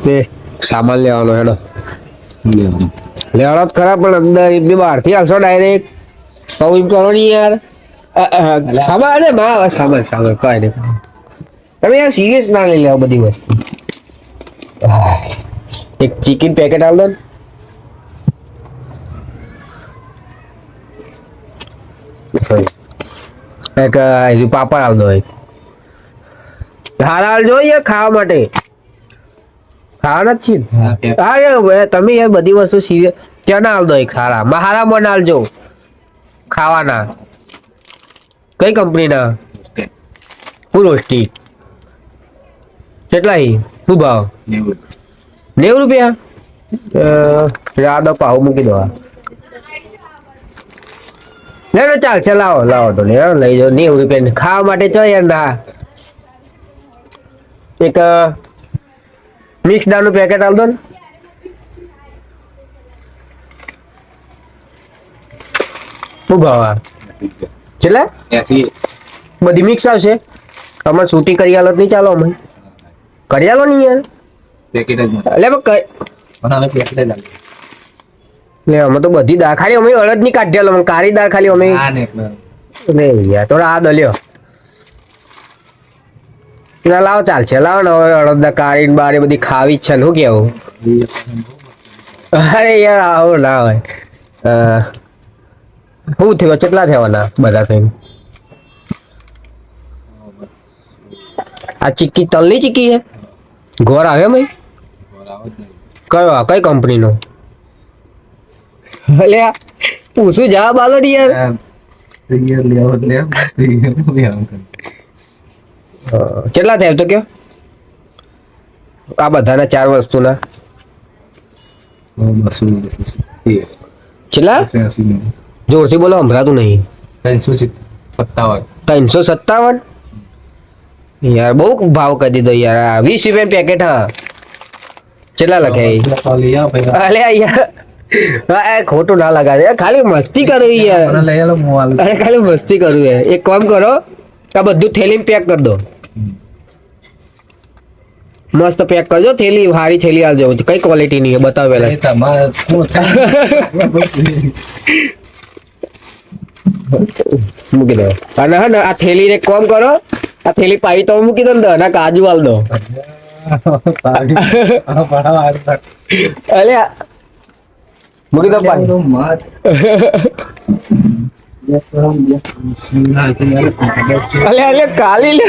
તે સામાન લેવાનો હેડો લેવાનો જ ખરા પણ અંદર એમની બહારથી આવશો ડાયરેક્ટ તો એમ કરો નહીં યાર સામાન અરે માં સામાન સામાન કઈ નહીં તમે યાર સિરિયસ ના લઈ લેવા બધી વસ્તુ એક ચિકન પેકેટ આલ દો ને એક પાપડ આલ દો હારા હાલ જોઈએ ખાવા માટે ખાવાના જ છીએ હા યાર તમે યાર બધી વસ્તુ સિરિયસ ત્યાં ના હાલ દો એક સારા હારા મન હાલજો ખાવાના કઈ કંપનીના રોસ્ટી કેટલા શું ભાવ 90 રૂપિયા રાદો પાવ મૂકી દો ના ના ચાલશે લાવો લાવો તો લઈ જાઓ 90 રૂપિયા ખાવા માટે છો યાર ના એક મિક્સ દાળનું પેકેટ આલ દો ને શું ભાવ કેટલા બધી મિક્સ આવશે અમારે છૂટી કરી આલો નહીં ચાલો અમે કરી આલો નહીં યાર પેકેટ જ લે અમે તો બધી દાળ ખાલી અમે અડદ ની કાઢી આલો કાળી દાળ ખાલી અમે યાર થોડા આ દલ્યો ના લાવો ચાલશે લાવો ને હવે અડદ કાળી બારી બધી ખાવી જ છે ને શું કેવું અરે યાર આવો ના હોય શું થયું કેટલા થવાના બધા થઈને આ ચીક્કી તલની ચીક્કી છે ઘોર આવ્યો ભાઈ કયો કઈ કંપનીનો અલે પૂછું જવાબ આલો ને યાર કેટલા થયા તો કયો આ બધાના 4 વસ્તુના કેટલા જોરથી બોલો સંભળાતું નહીં 357 યાર બહુ ભાવ કરી દીધો યાર 20 રૂપિયા પેકેટ હા કેટલા લખ્યા અલે યાર ખોટું ના લગાડે ખાલી મસ્તી કરવી યાર ખાલી મસ્તી કરવી યાર એક કામ કરો આ બધું થેલી પેક કરી દો મસ્ત પેક કરજો થેલી સારી થેલી આવજો કઈ ક્વોલિટી ની બતાવો પેલા મૂકી દો અને હા ને આ થેલી એક કામ કરો આ થેલી પાઈ તો મૂકી દો ને ના કાજુ આલ દો અલે મૂકી દો પાણી અલે કાલી લે